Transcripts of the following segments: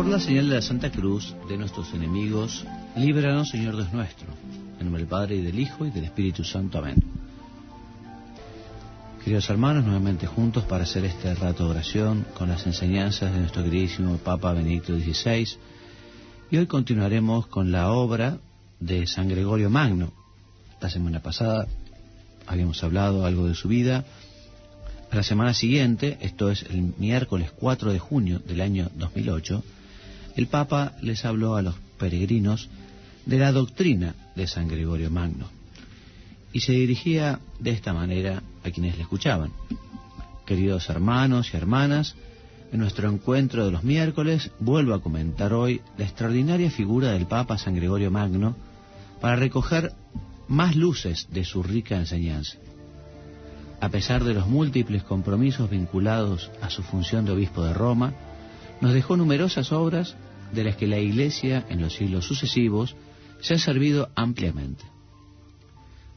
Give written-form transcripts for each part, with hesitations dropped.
Por la señal de la Santa Cruz de nuestros enemigos, líbranos, Señor Dios nuestro. En nombre del Padre, y del Hijo, y del Espíritu Santo. Amén. Queridos hermanos, nuevamente juntos para hacer este rato de oración con las enseñanzas de nuestro queridísimo Papa Benedicto XVI. Y hoy continuaremos con la obra de San Gregorio Magno. La semana pasada habíamos hablado algo de su vida. A la semana siguiente, esto es el miércoles 4 de junio del año 2008, el Papa les habló a los peregrinos de la doctrina de San Gregorio Magno y se dirigía de esta manera a quienes le escuchaban. Queridos hermanos y hermanas, en nuestro encuentro de los miércoles vuelvo a comentar hoy la extraordinaria figura del Papa San Gregorio Magno para recoger más luces de su rica enseñanza. A pesar de los múltiples compromisos vinculados a su función de obispo de Roma, nos dejó numerosas obras de las que la Iglesia en los siglos sucesivos se ha servido ampliamente.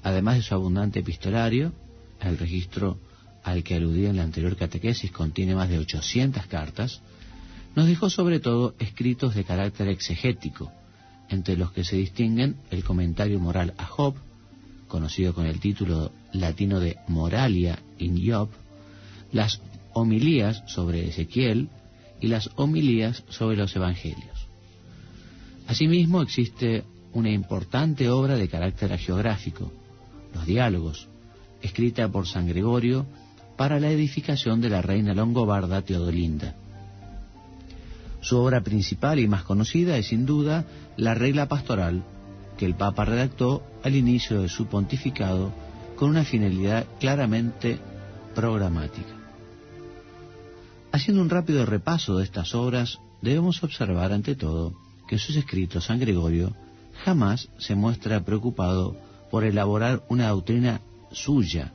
Además de su abundante epistolario, el registro al que aludí en la anterior catequesis contiene más de 800 cartas, nos dejó sobre todo escritos de carácter exegético, entre los que se distinguen el comentario moral a Job, conocido con el título latino de Moralia in Job, las homilías sobre Ezequiel y las homilías sobre los evangelios. Asimismo existe una importante obra de carácter hagiográfico, los diálogos, escrita por San Gregorio para la edificación de la reina longobarda Teodolinda. Su obra principal y más conocida es sin duda la regla pastoral, que el Papa redactó al inicio de su pontificado con una finalidad claramente programática. Haciendo un rápido repaso de estas obras, debemos observar ante todo que en sus escritos San Gregorio jamás se muestra preocupado por elaborar una doctrina suya,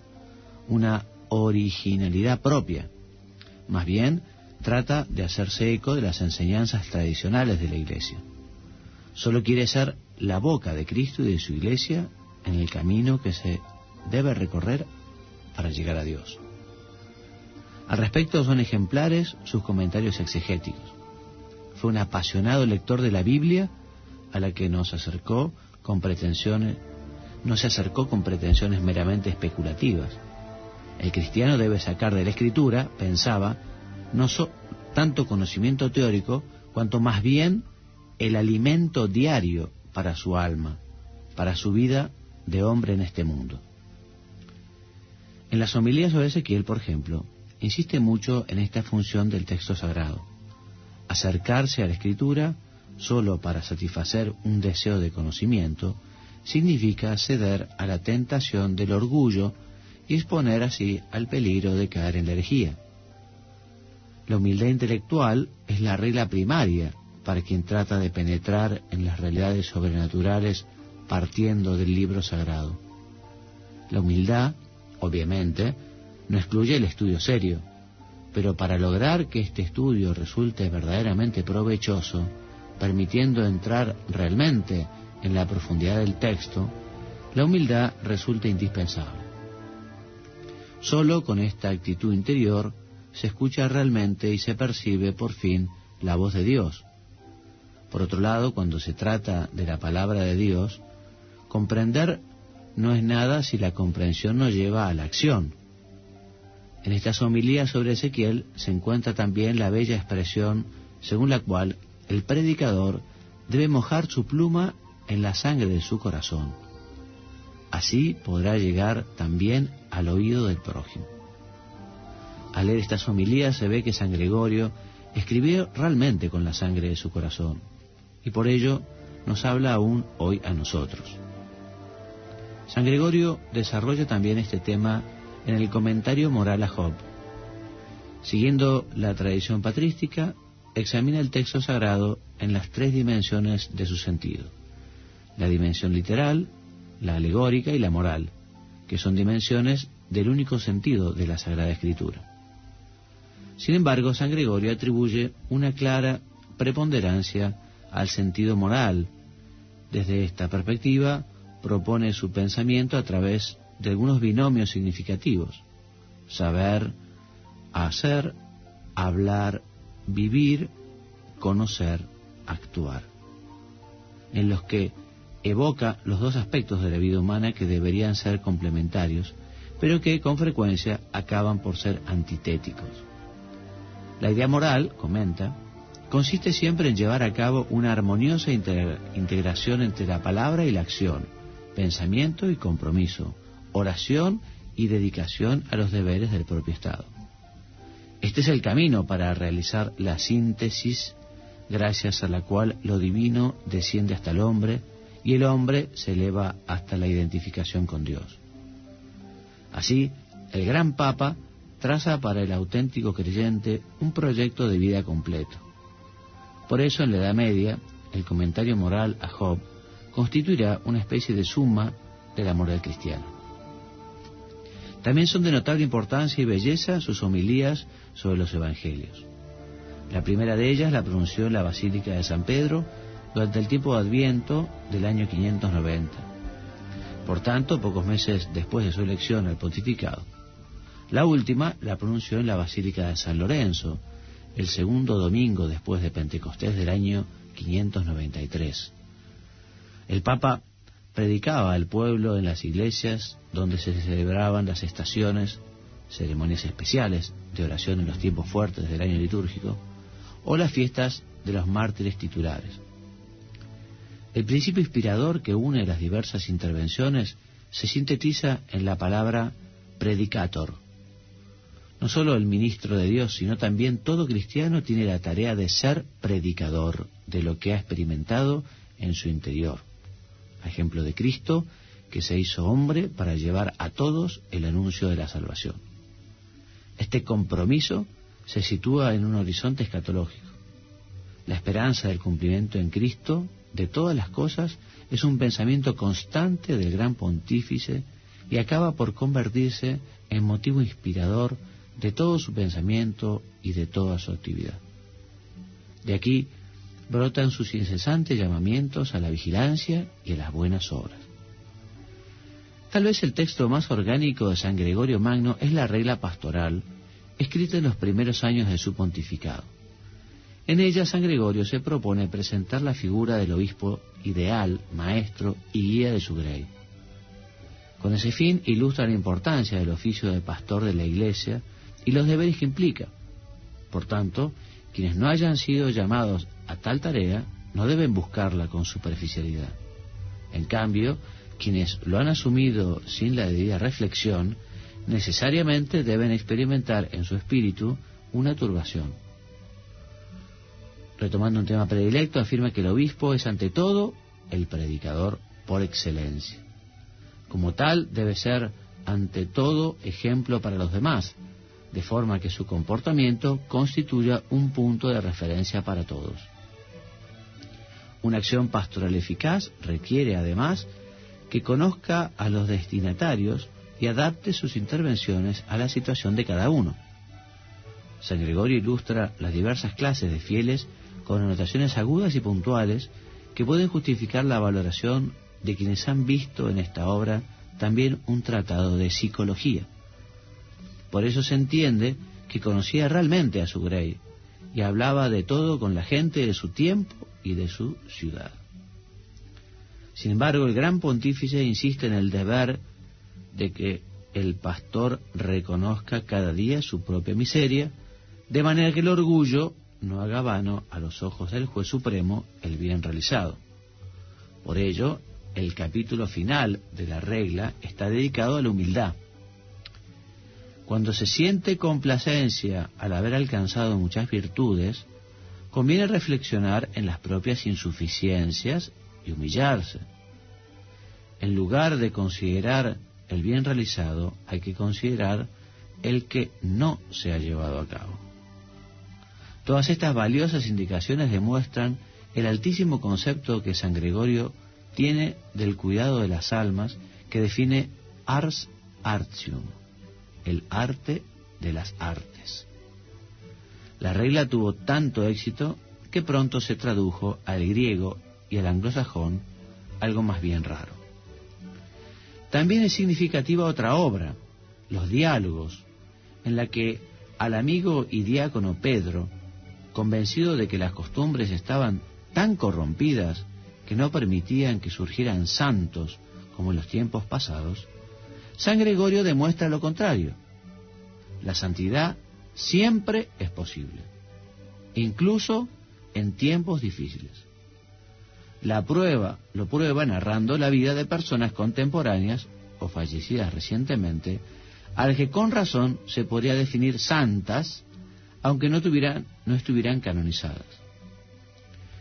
una originalidad propia. Más bien, trata de hacerse eco de las enseñanzas tradicionales de la Iglesia. Solo quiere ser la boca de Cristo y de su Iglesia en el camino que se debe recorrer para llegar a Dios. Al respecto son ejemplares sus comentarios exegéticos. Fue un apasionado lector de la Biblia a la que no se acercó con pretensiones meramente especulativas. El cristiano debe sacar de la Escritura, pensaba, no tanto conocimiento teórico, cuanto más bien el alimento diario para su alma, para su vida de hombre en este mundo. En las homilías sobre Ezequiel, por ejemplo, insiste mucho en esta función del texto sagrado. Acercarse a la Escritura solo para satisfacer un deseo de conocimiento significa ceder a la tentación del orgullo y exponer así al peligro de caer en la herejía. La humildad intelectual es la regla primaria para quien trata de penetrar en las realidades sobrenaturales partiendo del libro sagrado. La humildad, obviamente, no excluye el estudio serio, pero para lograr que este estudio resulte verdaderamente provechoso, permitiendo entrar realmente en la profundidad del texto, la humildad resulta indispensable. Solo con esta actitud interior se escucha realmente y se percibe por fin la voz de Dios. Por otro lado, cuando se trata de la palabra de Dios, comprender no es nada si la comprensión no lleva a la acción. En estas homilías sobre Ezequiel se encuentra también la bella expresión según la cual el predicador debe mojar su pluma en la sangre de su corazón. Así podrá llegar también al oído del prójimo. Al leer estas homilías se ve que San Gregorio escribió realmente con la sangre de su corazón, y por ello nos habla aún hoy a nosotros. San Gregorio desarrolla también este tema en el comentario moral a Job. Siguiendo la tradición patrística, examina el texto sagrado en las tres dimensiones de su sentido: la dimensión literal, la alegórica y la moral, que son dimensiones del único sentido de la Sagrada Escritura. Sin embargo, San Gregorio atribuye una clara preponderancia al sentido moral. Desde esta perspectiva, propone su pensamiento a través de algunos binomios significativos: saber, hacer, hablar, vivir, conocer, actuar, en los que evoca los dos aspectos de la vida humana que deberían ser complementarios, pero que con frecuencia acaban por ser antitéticos. La idea moral, comenta, consiste siempre en llevar a cabo una armoniosa integración entre la palabra y la acción, pensamiento y compromiso, oración y dedicación a los deberes del propio Estado. Este es el camino para realizar la síntesis, gracias a la cual lo divino desciende hasta el hombre y el hombre se eleva hasta la identificación con Dios. Así, el gran Papa traza para el auténtico creyente un proyecto de vida completo. Por eso, en la Edad Media, el comentario moral a Job constituirá una especie de suma de la moral cristiana. También son de notable importancia y belleza sus homilías sobre los evangelios. La primera de ellas la pronunció en la Basílica de San Pedro durante el tiempo de Adviento del año 590. Por tanto, pocos meses después de su elección al pontificado. La última la pronunció en la Basílica de San Lorenzo, el segundo domingo después de Pentecostés del año 593. El Papa predicaba al pueblo en las iglesias donde se celebraban las estaciones, ceremonias especiales de oración en los tiempos fuertes del año litúrgico, o las fiestas de los mártires titulares. El principio inspirador que une las diversas intervenciones se sintetiza en la palabra predicator. No solo el ministro de Dios, sino también todo cristiano tiene la tarea de ser predicador de lo que ha experimentado en su interior. A ejemplo de Cristo, que se hizo hombre para llevar a todos el anuncio de la salvación. Este compromiso se sitúa en un horizonte escatológico. La esperanza del cumplimiento en Cristo de todas las cosas es un pensamiento constante del gran pontífice y acaba por convertirse en motivo inspirador de todo su pensamiento y de toda su actividad. De aquí brotan sus incesantes llamamientos a la vigilancia y a las buenas obras. Tal vez el texto más orgánico de San Gregorio Magno es la regla pastoral, escrita en los primeros años de su pontificado. En ella San Gregorio se propone presentar la figura del obispo ideal, maestro y guía de su grey. Con ese fin ilustra la importancia del oficio de pastor de la Iglesia y los deberes que implica. Por tanto, quienes no hayan sido llamados a tal tarea no deben buscarla con superficialidad. En cambio, quienes lo han asumido sin la debida reflexión, necesariamente deben experimentar en su espíritu una turbación. Retomando un tema predilecto, afirma que el obispo es ante todo el predicador por excelencia. Como tal, debe ser ante todo ejemplo para los demás, de forma que su comportamiento constituya un punto de referencia para todos. Una acción pastoral eficaz requiere, además, que conozca a los destinatarios y adapte sus intervenciones a la situación de cada uno. San Gregorio ilustra las diversas clases de fieles con anotaciones agudas y puntuales que pueden justificar la valoración de quienes han visto en esta obra también un tratado de psicología. Por eso se entiende que conocía realmente a su grey y hablaba de todo con la gente de su tiempo y de su ciudad. Sin embargo, el gran pontífice insiste en el deber de que el pastor reconozca cada día su propia miseria, de manera que el orgullo no haga vano a los ojos del juez supremo el bien realizado. Por ello, el capítulo final de la regla está dedicado a la humildad. Cuando se siente complacencia al haber alcanzado muchas virtudes, conviene reflexionar en las propias insuficiencias y humillarse. En lugar de considerar el bien realizado, hay que considerar el que no se ha llevado a cabo. Todas estas valiosas indicaciones demuestran el altísimo concepto que San Gregorio tiene del cuidado de las almas, que define ars artium, el arte de las artes. La regla tuvo tanto éxito que pronto se tradujo al griego y al anglosajón, algo más bien raro. También es significativa otra obra, Los Diálogos, en la que al amigo y diácono Pedro convencido de que las costumbres estaban tan corrompidas que no permitían que surgieran santos como en los tiempos pasados, San Gregorio demuestra lo contrario. La santidad siempre es posible, incluso en tiempos difíciles. Lo prueba narrando la vida de personas contemporáneas o fallecidas recientemente, a las que con razón se podría definir santas, aunque no estuvieran canonizadas.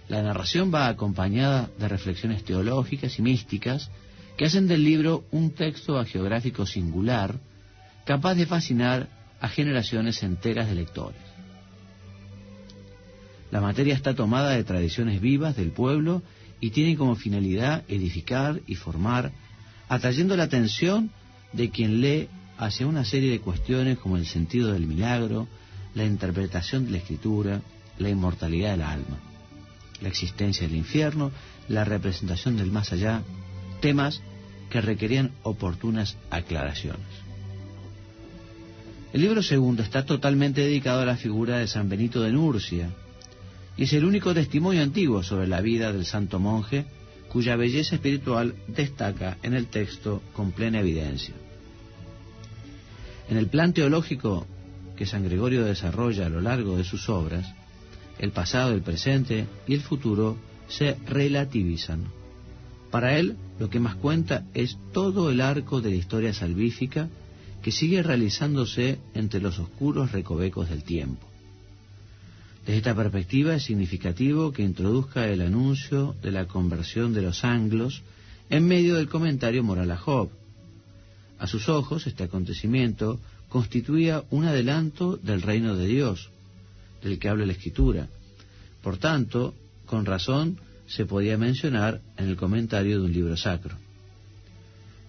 La narración va acompañada de reflexiones teológicas y místicas que hacen del libro un texto hagiográfico singular, capaz de fascinar a generaciones enteras de lectores. La materia está tomada de tradiciones vivas del pueblo y tiene como finalidad edificar y formar, atrayendo la atención de quien lee hacia una serie de cuestiones como el sentido del milagro, la interpretación de la escritura, la inmortalidad del alma, la existencia del infierno, la representación del más allá, temas que requerían oportunas aclaraciones. El libro segundo está totalmente dedicado a la figura de San Benito de Nurcia y es el único testimonio antiguo sobre la vida del santo monje cuya belleza espiritual destaca en el texto con plena evidencia. En el plan teológico que San Gregorio desarrolla a lo largo de sus obras, el pasado, el presente y el futuro se relativizan. Para él, lo que más cuenta es todo el arco de la historia salvífica que sigue realizándose entre los oscuros recovecos del tiempo. Desde esta perspectiva es significativo que introduzca el anuncio de la conversión de los anglos en medio del comentario moral a Job. A sus ojos, este acontecimiento constituía un adelanto del reino de Dios, del que habla la Escritura. Por tanto, con razón, se podía mencionar en el comentario de un libro sacro.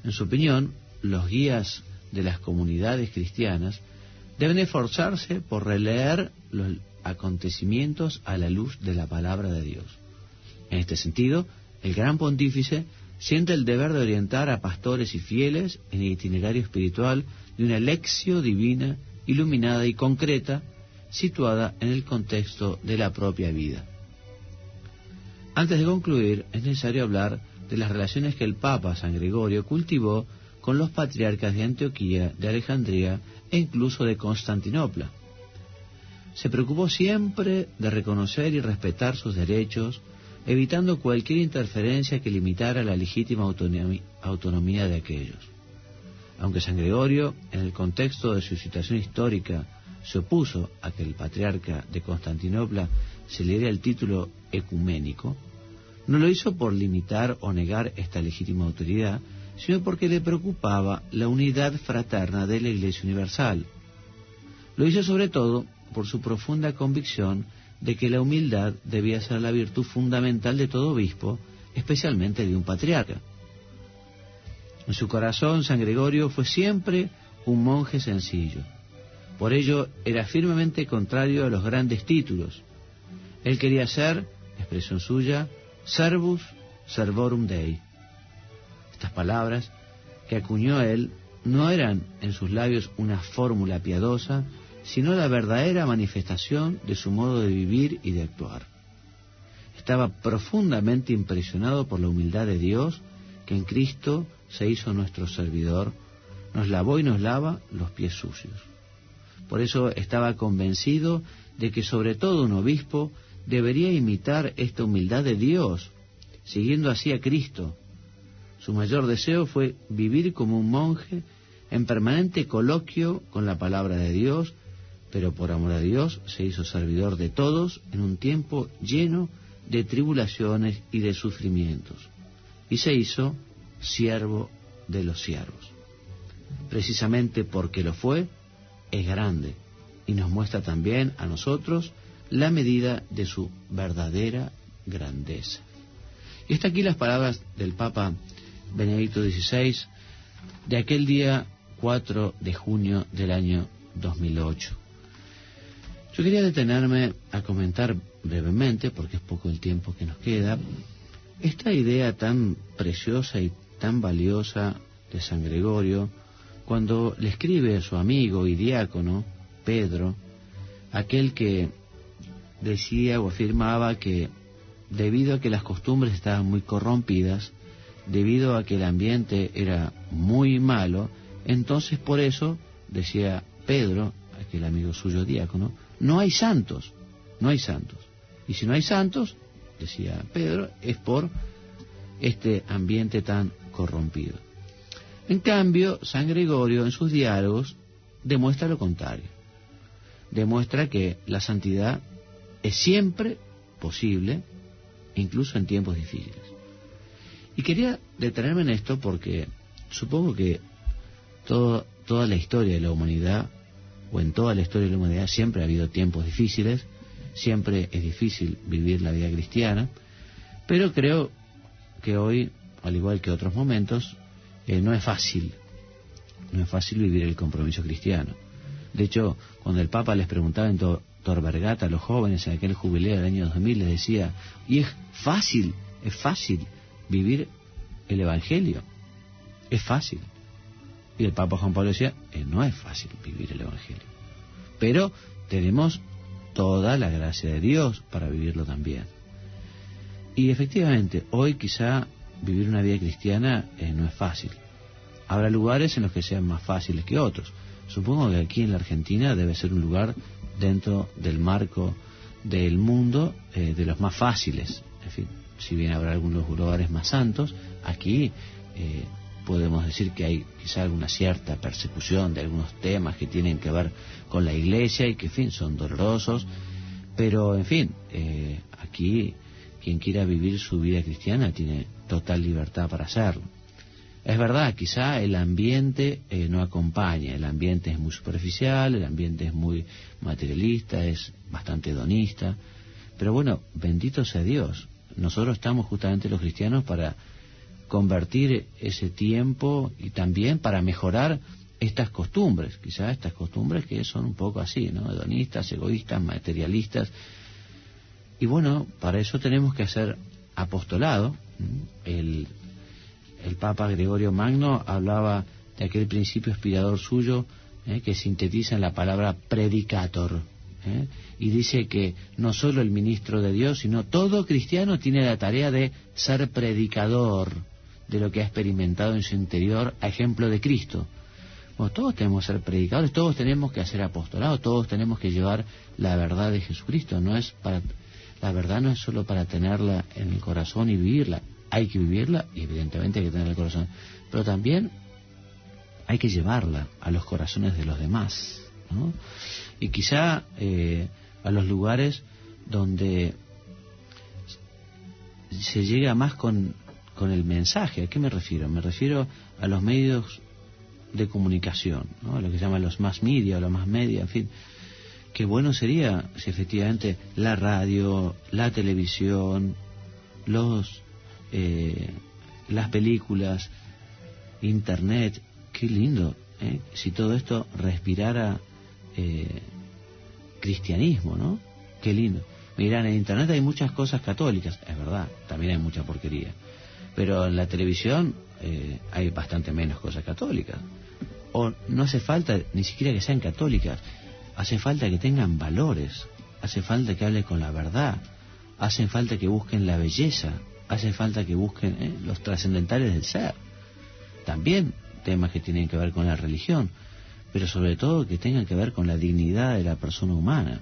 En su opinión, los guías de las comunidades cristianas deben esforzarse por releer los acontecimientos a la luz de la palabra de Dios. En este sentido, el gran pontífice siente el deber de orientar a pastores y fieles en el itinerario espiritual de una lección divina, iluminada y concreta, situada en el contexto de la propia vida. Antes de concluir, es necesario hablar de las relaciones que el Papa San Gregorio cultivó con los patriarcas de Antioquía, de Alejandría e incluso de Constantinopla. Se preocupó siempre de reconocer y respetar sus derechos, evitando cualquier interferencia que limitara la legítima autonomía de aquellos. Aunque San Gregorio, en el contexto de su situación histórica, se opuso a que el patriarca de Constantinopla se le diera el título ecuménico, no lo hizo por limitar o negar esta legítima autoridad, sino porque le preocupaba la unidad fraterna de la Iglesia Universal. Lo hizo sobre todo por su profunda convicción de que la humildad debía ser la virtud fundamental de todo obispo, especialmente de un patriarca. En su corazón, San Gregorio fue siempre un monje sencillo. Por ello, era firmemente contrario a los grandes títulos. Él quería ser, expresión suya, servus servorum Dei. Estas palabras que acuñó él no eran en sus labios una fórmula piadosa, sino la verdadera manifestación de su modo de vivir y de actuar. Estaba profundamente impresionado por la humildad de Dios, que en Cristo se hizo nuestro servidor, nos lavó y nos lava los pies sucios. Por eso estaba convencido de que sobre todo un obispo debería imitar esta humildad de Dios, siguiendo así a Cristo. Su mayor deseo fue vivir como un monje en permanente coloquio con la palabra de Dios, pero por amor a Dios se hizo servidor de todos en un tiempo lleno de tribulaciones y de sufrimientos, y se hizo siervo de los siervos. Precisamente porque lo fue, es grande, y nos muestra también a nosotros la medida de su verdadera grandeza. Y hasta aquí las palabras del Papa Benedicto XVI de aquel día 4 de junio del año 2008. Yo quería detenerme a comentar brevemente, porque es poco el tiempo que nos queda, esta idea tan preciosa y tan valiosa de San Gregorio, cuando le escribe a su amigo y diácono, Pedro, aquel que decía o afirmaba que debido a que las costumbres estaban muy corrompidas, debido a que el ambiente era muy malo, entonces por eso, decía Pedro, aquel amigo suyo diácono, no hay santos, no hay santos. Y si no hay santos, decía Pedro, es por este ambiente tan corrompido. En cambio, San Gregorio en sus diálogos demuestra lo contrario. Demuestra que la santidad es siempre posible, incluso en tiempos difíciles. Y quería detenerme en esto porque supongo que toda la historia de la humanidad, o en toda la historia de la humanidad, siempre ha habido tiempos difíciles, siempre es difícil vivir la vida cristiana, pero creo que hoy, al igual que otros momentos, no es fácil vivir el compromiso cristiano. De hecho, cuando el Papa les preguntaba en Tor Vergata a los jóvenes en aquel jubileo del año 2000, les decía, ¿y es fácil vivir el Evangelio? Es fácil. Y el Papa Juan Pablo decía, no es fácil vivir el Evangelio, pero tenemos toda la gracia de Dios para vivirlo también. Y efectivamente, hoy quizá vivir una vida cristiana no es fácil. Habrá lugares en los que sean más fáciles que otros. Supongo que aquí en la Argentina debe ser un lugar dentro del marco del mundo de los más fáciles. En fin, si bien habrá algunos lugares más santos, aquí podemos decir que hay quizá alguna cierta persecución de algunos temas que tienen que ver con la Iglesia y que, en fin, son dolorosos. Pero, en fin, aquí quien quiera vivir su vida cristiana tiene total libertad para hacerlo. Es verdad, quizá el ambiente no acompaña, el ambiente es muy superficial, el ambiente es muy materialista, es bastante hedonista, pero bueno, bendito sea Dios. Nosotros estamos justamente los cristianos para convertir ese tiempo y también para mejorar estas costumbres, quizá estas costumbres que son un poco así, ¿no? Hedonistas, egoístas, materialistas. Y bueno, para eso tenemos que hacer apostolado. El Papa Gregorio Magno hablaba de aquel principio inspirador suyo que sintetiza en la palabra predicator, y dice que no solo el ministro de Dios, sino todo cristiano tiene la tarea de ser predicador de lo que ha experimentado en su interior a ejemplo de Cristo. Bueno, todos tenemos que ser predicadores, todos tenemos que hacer apostolado, todos tenemos que llevar la verdad de Jesucristo. La verdad no es solo para tenerla en el corazón y vivirla. Hay que vivirla y evidentemente hay que tenerla en el corazón, pero también hay que llevarla a los corazones de los demás, ¿no? Y quizá a los lugares donde se llega más con el mensaje. ¿A qué me refiero? Me refiero a los medios de comunicación, ¿no? A lo que se llaman los mass media o los mass media, en fin. Qué bueno sería si efectivamente la radio, la televisión, las películas, internet, qué lindo, si todo esto respirara cristianismo, ¿no? Qué lindo. Mirá, en internet hay muchas cosas católicas, es verdad, también hay mucha porquería, pero en la televisión hay bastante menos cosas católicas. O no hace falta ni siquiera que sean católicas, hace falta que tengan valores, hace falta que hablen con la verdad, hace falta que busquen la belleza, hace falta que busquen los trascendentales del ser. También temas que tienen que ver con la religión, pero sobre todo que tengan que ver con la dignidad de la persona humana.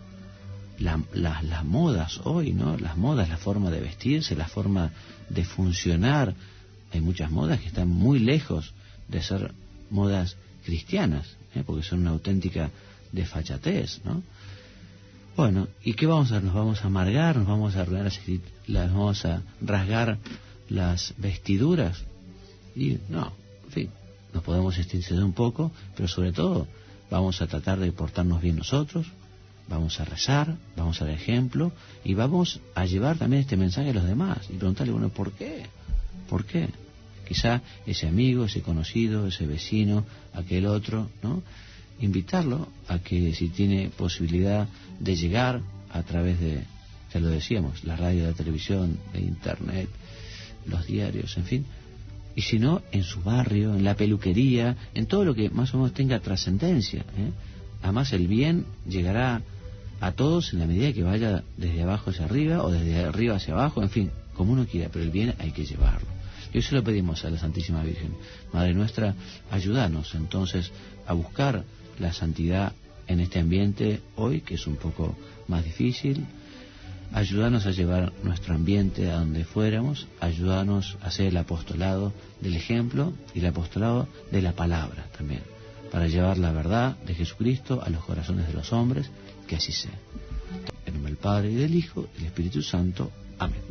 Las modas hoy, ¿no? Las modas, la forma de vestirse, la forma de funcionar. Hay muchas modas que están muy lejos de ser modas cristianas, porque son una auténtica desfachatez, ¿no? Bueno, ¿y qué vamos a hacer? ¿Nos vamos a amargar? ¿Nos vamos a vamos a rasgar las vestiduras? Y no, en fin, nos podemos extender un poco, pero sobre todo vamos a tratar de portarnos bien nosotros, vamos a rezar, vamos a dar ejemplo y vamos a llevar también este mensaje a los demás y preguntarle, bueno, ¿por qué? ¿Por qué? Quizá ese amigo, ese conocido, ese vecino, aquel otro, ¿no? Invitarlo a que si tiene posibilidad de llegar a través de, ya lo decíamos, la radio, la televisión, de internet, los diarios, en fin, y si no, en su barrio, en la peluquería, en todo lo que más o menos tenga trascendencia, Además el bien llegará a todos en la medida que vaya desde abajo hacia arriba o desde arriba hacia abajo, en fin, como uno quiera, pero el bien hay que llevarlo. Y eso lo pedimos a la Santísima Virgen. Madre nuestra, ayúdanos entonces a buscar la santidad en este ambiente hoy, que es un poco más difícil. Ayúdanos a llevar nuestro ambiente a donde fuéramos, ayúdanos a hacer el apostolado del ejemplo y el apostolado de la palabra también, para llevar la verdad de Jesucristo a los corazones de los hombres, que así sea. En nombre del Padre, y del Hijo, y del Espíritu Santo. Amén.